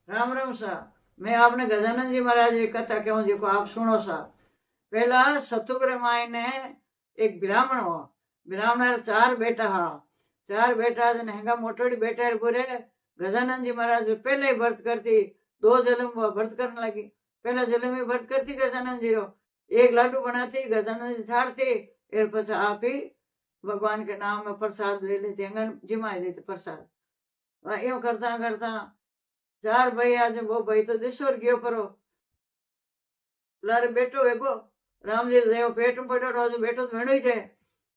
राम राम सा। मैं आपने गजानंद जी महाराज की कथा कहूं जो आप सुनो सा। पहला सतुग्र माई ने एक ब्राह्मण हो। ब्राह्मण चार बेटा हा। चार बेटा जन हेंगा मोटोड़ी बेटा पूरे गजानंद जी महाराज पहले ही व्रत करती। दो जन्म वो व्रत करने लगी। पहला जन्म में व्रत करती गजानंद जी रो। एक लाडू बनाती गजानंद जी छाड़ती। एर पछा आप ही भगवान के नाम में प्रसाद ले लेती हेंगा जिमाई देती प्रसाद। यूं करता करता चार भाई आज वो भाई तो दिसोर गयो परो लारे बेटो वेगो राम जी देव पेट में पड़ो रोज बेटो तो भेणो ही जाए।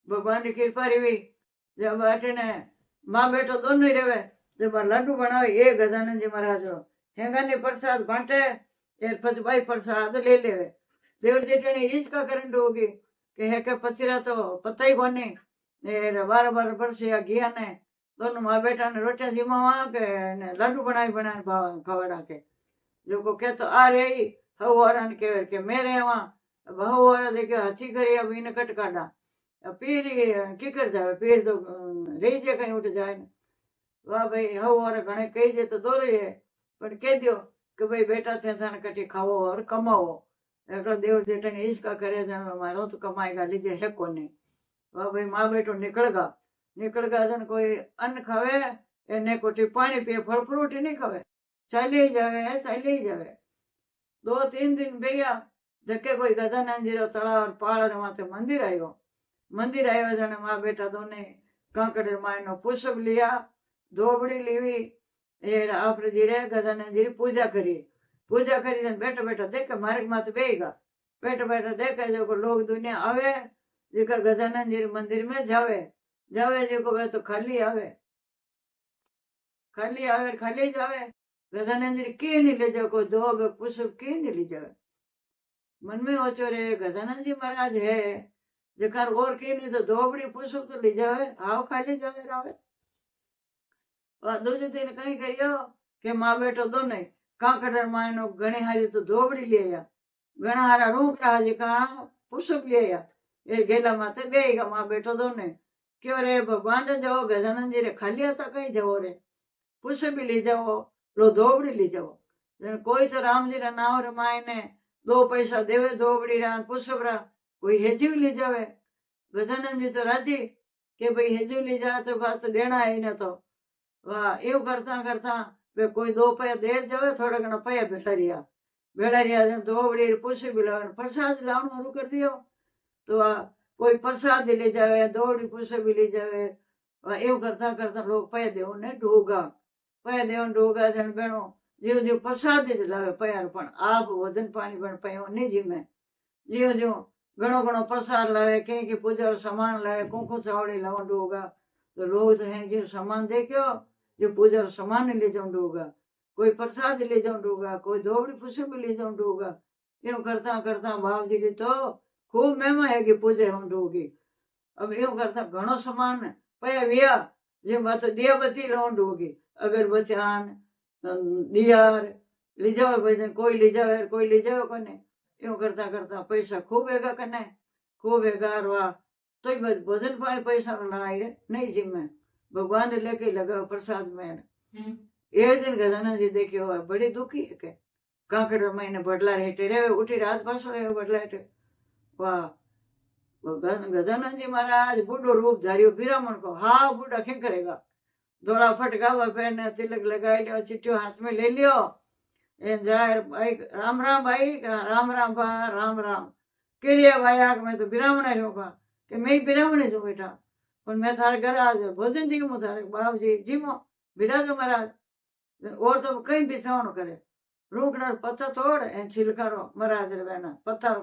भगवान की कृपा रही जब बैठे ने माँ बेटो दोनों ही रहे। जब लड्डू बनावे ये गजानंद जी महाराज रो हेंगा ने प्रसाद बांटे एर पछ भाई प्रसाद ले लेवे। देवर जेठे ने इसका करंट होगी कि है के पतिरा तो पता ही कोनी एर बार बार परसिया गया ने दोनों माँ बेटा ने रोटियां जिमावा के लड्डू बनाई खवड़ा के जो को कहतो आ रे हवारन के मेरे वहां बहुवारा देखे हची करी अब इन कट काटा पीर की कर जावे पीर तो रही जे कहीं उठ जाए ने वाह भाई हवारा घणे कही जे तो दौरे पर कह दियो कि भाई बेटा थे थाने कटी खाओ और कमाओ एकड़ा देवर जेठा ने इसका करे जन मारो तो कमाएगा लीजे है कोने। वाह भाई माँ बेटो निकल गया जन कोई अन्न खावे એને કોટી પાણી પીએ ફળ ફ્રૂટ નહીં ખાવે ચાલી જાવે। दो तीन दिन भैया जके कोई गजानंद जी रो तलाव और पहाड़ माथे मंदिर आयो जने माँ बेटा दोने कांकड़ मायनो पुष्प लिया धोबड़ी लीवी ये आपरे जी रे गजानंद जी पूजा करी जन बैठा बैठा देखे मार्ग माथे बेगा बैठा देखे जो लोग दुनिया आवे जेका गजानंद जी मंदिर में जावे जो वे तो खाली आवे खाली जावे। गजानंद जी की नहीं ले जाओ कोई दो पुष्प की नहीं ले जावे। मन में ओचो रे गजानंद जी महाराज है जकार और की नहीं तो धोबड़ी पुष्प तो ले जावे हाव खाली जावे रावे। दूसरे दिन कहीं करियो के माँ बेटो दोने कांकड़ मायनो घणी हारी तो धोबड़ी ले आया घना हारा रूपड़ा जका पुष्प ले आया ये गेला माथे बेगा माँ बेटो दोने क्यों रे भगवान रे जाओ गजानंद जी रे खाली आता कहीं जाओ रे पुष्प भी ले जाओ लो धोबड़ी ले जाओ। कोई तो राम जी रा नाम रे मायने दो पैसा देवे धोबड़ी रा पुष्प रा कोई हेजू ले जावे। गजानंद जी तो राजी के भाई हेजू ले जा तो बात देना है ना तो वाह एव करता वे कोई दो पैया देर जावे थोड़ा घना पैया भेटा रिया धोबड़ी पुष्प भी लावे प्रसाद लावन शुरू कर दियो तो कोई प्रसाद ले जावे धोबड़ी पुष्प भी ले जावे। एव करता लोग पैया देव ने ढूगा जन गणो जो प्रसाद ज लावे पैयार पण आप वजन पानी पण पयो नहीं जीमे जो घणो प्रसाद लावे कहीं की पूजा सामान लावे कुंकु चावड़ी लावन ढूगा तो लोग तो हैं जो सामान देखो जो पूजा सामान ले जाऊं ढूगा कोई प्रसाद ले जाऊं ढूगा कोई धोबड़ी पुष्प भी ले जाऊं ढूगा। यूं करता बाप जी की तो खूब महिमा है कि पूजे हम ढूगी। अब यूं करता घणो सामान पया विया जो बात दिया बत्ती लावन ढूगी अगरबत्तियान दियार ले जाओ भाई कोई ले जाओ कने यूं करता पैसा खूब हेगा कने खूब हेगा रवा तो भोजन पानी पैसा लगाई रे नहीं जिम्मे भगवान ने लेके लगा प्रसाद में। एक दिन गजानंद जी देखियो बड़ी दुखी है के कांकड़ महीने बदला हेठे रे उठी रात पासो बदला हेठे वाह गजानंद जी महाराज बूढ़ो रूप धारियो ब्राह्मण को हाँ बूढ़ा क्या करेगा धोला फटकावा पहने तिलक लगाई लियो चिट्ठियों हाथ में ले लियो जाहिर भाई राम भाई राम बा राम किरिया भाई आग में तो ब्राह्मण है होगा कि मैं ब्राह्मण जो बेटा पर मैं थारे घर आज भोजन जी मु थारे बाप जी जीमो बिराजो महाराज और तो कहीं बिछावनो करे रूकड़ा पत्थर तोड़ एन छिलकारो महाराज रे बहना पत्थर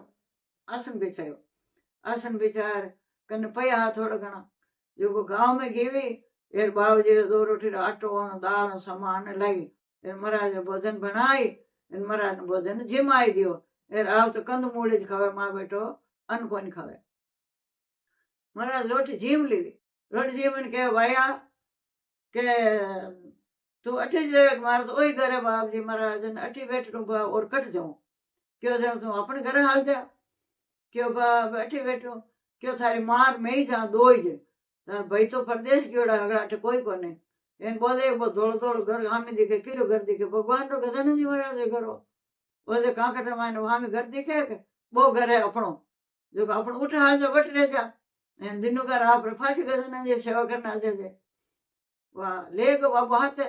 आसन बिछार कने पया हाथ थोड़ा घना जो गांव में गीवी एर बाबू जी दो रोटी आटो दाल सामान लाई एर महाराज भोजन बनाई एर महाराज भोजन जिमाई दियो एर आव तो कंद मूड़ी खावे माँ बेटो अन्न कोनी खावे। महाराज रोटी जीम लीवी रोटी जीमन के भाया के तू अठी जावे मार तो ओई घरे बाप जी महाराज अठी बैठू बा और कट जाऊं क्यों जाऊं तू अपने घरे हाल जा क्यों बाप अठी बैठू क्यों थारी मार में ही जा दो ही तार भाई तो परदेश गयोड़ा हगड़ा कोई कोने એને બોધे थोड़ो थोड़ो घर हामी दिखे किरो घर दिखे भगवान तो गजानंद जी महाराज करो बोले कांकड़ माने हामी घर दिखे के वो घर है अपनो जो अपनो उठ हाल जो बट रह जा एन दिनों का आप फांसी गजानंद जी सेवा करना जे वाह ले गो बाबू हाथ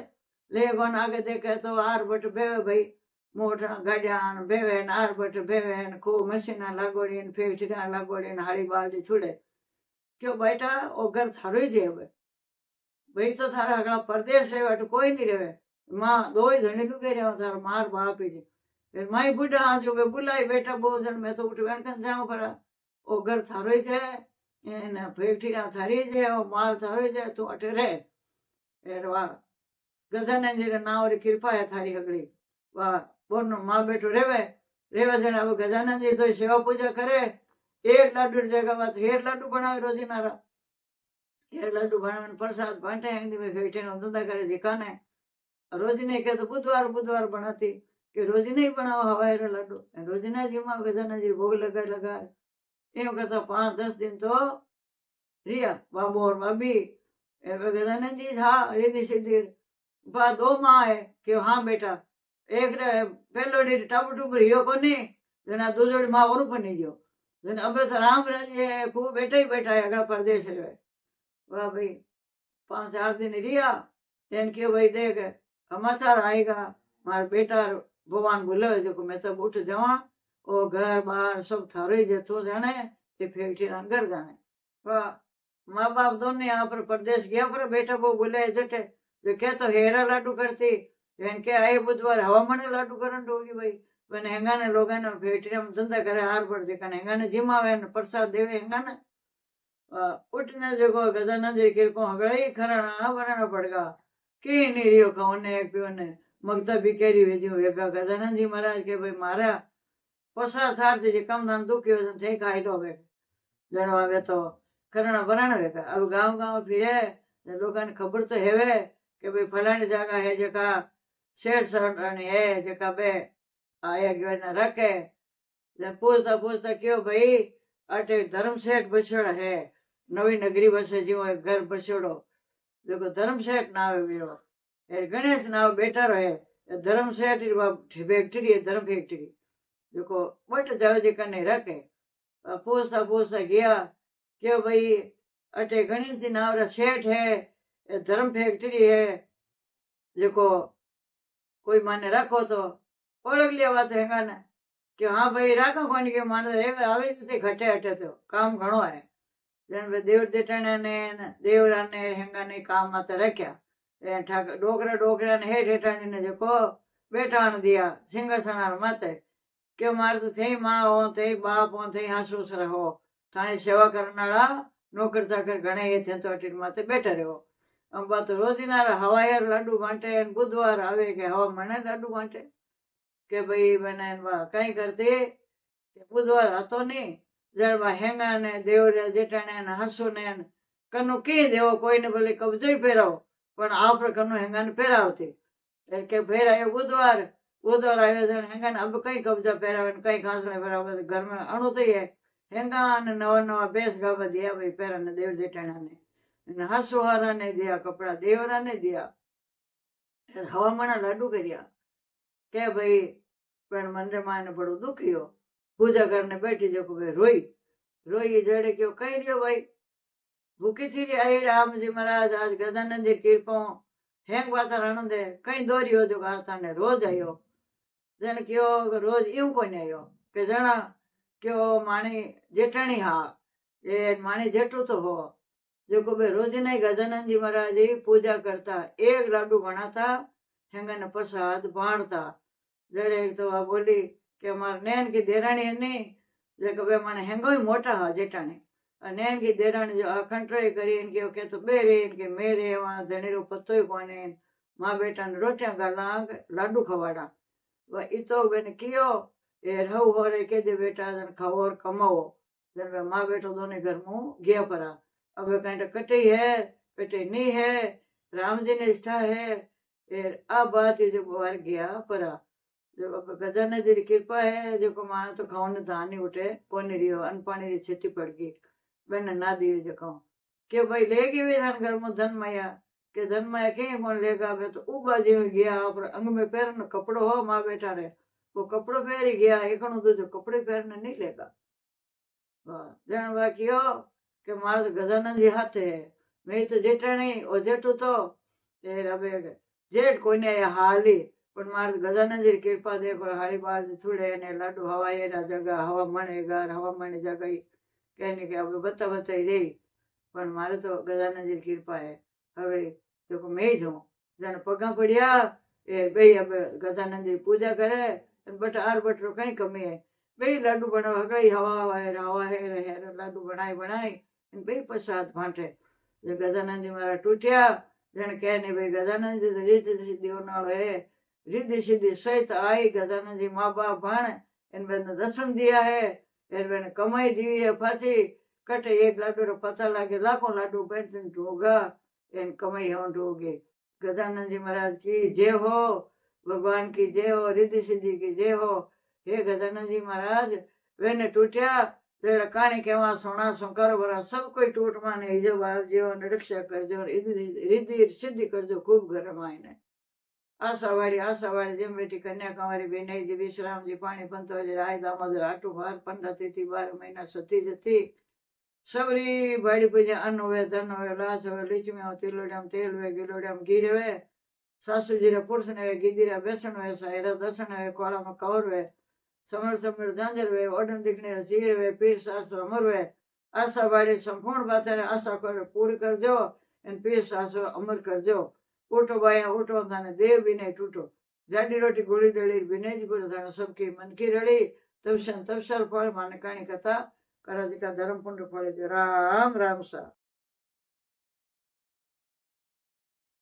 ले गो आगे देखे तो आर बट बेवे भाई मोटा गाड़ियां बेवे आर बट बेवे खूब मशीना लागोड़ी फैक्ट्रिया लागोड़ी हाड़ी बाल्टी छुड़े क्यों बेटा वो घर थारो ही है भाई तो थारा अगला परदेश रहे तो कोई नहीं रहे माँ दो ही धनी लुके रहे थारा मार बाप ही फिर माई बुढ़ा हाँ जो वे बुलाई बेटा बहुत जन मैं तो उठ बैठ जाऊं पर वो घर थारो ही है फैक्ट्री थारी है वो माल थारो ही है तू अटे रहे वाह गजानंद जी नाव री कृपा है थारी हगड़ी वाह बोनो माँ बेटो रेवे रेवे जन अब गजानंद जी तो सेवा पूजा करे एक लाडू जगह बात हेर लाडू बनावे रोजी नारा हेर लाडू बनावे प्रसाद बांटे हेंदी में बैठे नो धंधा करे दिखाने रोज ने के तो बुधवार बुधवार बनाती कि रोज नहीं बनाओ हवाई रे लाडू रोज ना जी माँ गजानंद जी भोग लगा एम करता 5-10 दिन तो रिया बाबू और भाभी गजानंद जी था रिद्धि सिद्धि बा 2 माँ है कि हाँ बेटा एक पहलो डी टाबू टूब रियो को नहीं जना दूसरी माँ और बनी जो जन अब तो राम राज्य है खूब बेटा ही बैठा है अगला प्रदेश रहे वाह भाई 5-4 दिन रिया तेन क्यों भाई देख समाचार आएगा मारा बेटा भगवान बोले जो मैं तब उठ जावा वो घर बार सब थारो ही जतो जाने ते फैक्ट्री घर जाने वाह माँ बाप दोनों यहाँ पर प्रदेश गया पर बेटा वो बोले जटे जो क्या तो हेरा लाडू करती के आए बुधवार हवा मने लाडू करंट होगी भाई वन हेंगाने लोग फैक्ट्री में धंधा करे हार पड़ जे हेंगाने जिमावे प्रसाद देवे हेंगाने उठने जगो गजानंद जी किरको हगड़ा खराना बनाना पड़ेगा की नहीं रियो खाने पियो ने मगता बिकेरी भेजो वेगा गजानंद जी महाराज के भाई मारा पोसा थार दे कम धान दुखी हो थे खाई लो वे जरो आवे तो करना बनाना वेगा अब गांव गांव फिरे लोगों ने खबर तो हेवे कि भाई फलानी जगह है जका शेर सरणी है जका बे आया गयो ने रखे जब पूछता पूछता क्यों भाई अटे धर्म सेठ बसड़ा है नवी नगरी बसे जीव घर बसड़ो जो धर्म सेठ नाव वीरो गणेश नाव बेटा रहे धर्म सेठ फैक्ट्री है धर्म फैक्ट्री जो बट जाओ जी कने रखे पूछता पूछता गया क्यों भाई अटे गणेश जी नाव सेठ है धर्म फैक्ट्री है जो कोई माने रखो तो ओळख लिया बात है ना कि हाँ भाई राखो कोनी के माने आवे तो घटे हटे तो काम घणो है जन देव जेठाणा ने देवरा ने हेंगा ने काम मत रख्या डोकरा डोकरा ने हे जेठाणी ने जो बैठाण दिया सिंहासनार माते के मार तो थे माँ हो थे बाप हो थे हाँ ससुर हो थाने सेवा करनारा नौकर चाकर घणे ये थे तो अटीन माते बैठे रहो अंबा तो रोजीना हवायर लाडू बांटे बुधवार आवे के हवा मने लाडू बांटे के भाई बने कई करते बुधवार हतो नहीं जब हेंगा ने देवरा जेठाणे ने हसू ने कनु की देवो कोई ने बोले कब्जो ही फेराव पण आप कनु हेंगा ने फेरावती के फेरायो बुधवार बुधवार आयोजन हेंगा ने अब कई कब्जा फेरावे कई घासले फेरावे घर में अणु तो है हेंगा ने नवा नवा बेस गावा दिया भाई पेरा ने देव जेठाणा ने हसुहारा ने दिया कपड़ा देवरा ने दिया हवामणा लाडू करिया के भाई पण मंदिर में बड़ो दुखी हो पूजा करने बैठी जो भाई रोई रोई जड़े क्यों कही रियो भाई भूखी थी री आई राम जी महाराज आज गजानंद जी कृपा हेंग बात आनंद है कई दौरी हो जो आता ने रोज आयो जन क्यों रोज यूं को नहीं आयो के जना क्यों मानी जेठाणी हा ये मानी जेठू तो हो जो को रोज नहीं गजानंद जी महाराज जी पूजा करता एक लाडू बनाता हेंगा ने प्रसाद बांटता जड़े तो आ बोली कि हमारे नैन की देराणी है नहीं जो कभी माने हेंगो ही मोटा हा जेठाणी नैन की देराणी जो कंट्रोल करी इनके के तो बेरे इनके मेरे वहां धनी रो पत्तो ही कोने माँ बेटा ने रोटियां गाला लाडू खवाड़ा वह इतो बेन कियो ये रहू हो रे के दे बेटा जन खाओ और कमाओ जन माँ बेटो दोनों घर मुंह गया परा अब कहीं कटे है कटे नहीं है राम जी ने इच्छा है अब बात जो बाहर गया परा जो गजानंद जी की कृपा है जो को मानो तो खाओ ने धान नहीं उठे कोनी रियो अन पानी री खेती पड़ गई मैंने ना दी जो कहूँ क्यों भाई लेगी भी धन घर में धन माया કે ધનમાં कहीं कौन लेगा वे तो उबा जीव गया और अंग में पहरने कपड़ो हो माँ बेटा रे वो कपड़ो पहरी गया एकणो तो जो कपड़े पहरने नहीं लेगा वाह जन वाक्यो के मार गजानन जी हाथे है मैं तो जेठाणी ओ जेठू तो ते रबे जेठ कोने हाली पण मार गजानन जी कृपा देखो हाड़ी बाल थोड़े ने लाडू हवाए ना जगह हवा मणेगा हवा मणे जगह कहने के अब बता बताई रही पण मारे तो गजानन जी कृपा है હવે તો મેં જો જાણે પગા પડ્યા એ બે ગજાનંદ जी पूजा करे बटार बटरो कहीं कमी है બે લાડુ બનાવ હગડાઈ હવા હે લાડુ બનાઈ બે પ્રસાદ ભાંટે જે ગજાનંદ जी મારા તૂટ્યા જાણે કહે ને ભાઈ ગજાનંદ जी રીતિ સિદ્ધિ વાળો है रिद्धि सिद्धि सहित आई गजानंद जी माँ बाप भाण इन बेन दर्शन दिया है एर बेन कमाई दी है पाछी कटे एक लाडू रो पता लागे लाखों लाडू पेंशन होगा इन कमाई हों होगे गजानंद जी महाराज की जय हो भगवान की जय हो रिद्धि सिद्धि की जय हो हे गजानंद जी महाराज वेने टूटिया तेरा कहानी केवा सोना करो बरा सब कोई टूट माने जो बाप जीवन रक्षा करजो रिद्धि सिद्धि करजो खूब घर मायने आशावाड़ी जेम बेटी कन्याकुमारी बेनाई जी विश्राम जी पानी पंतवाली राय दामोदर आटू भार 15 तिथि 12 महीना सती जती सबरी बाड़ी पूजा अन्न हुए धन हुए लाश हुए लीचमी हो तिलोड़ियाम तेल हुए गिलोड़ियाम घी हुए सासू जी रे पुरुष ने गिदीरा बेसन हुए सायरा दसन हुए कोड़ा में कवर हुए समर समर झांझर हुए ओडन दिखने सीर हुए पीर सासु अमर हुए आशावाड़ी संपूर्ण बातें आशा कर पूरी कर दो एन पीर सासु अमर कर दो उठो बाया उठो थाने देव भी नहीं टूटो जाडी रोटी गोली डली बिने जी गुरु थाने सबकी मन की रड़ी तबसन तबसर फल माने कहानी कथा करा जी का धर्म पुण्य फल राम राम सा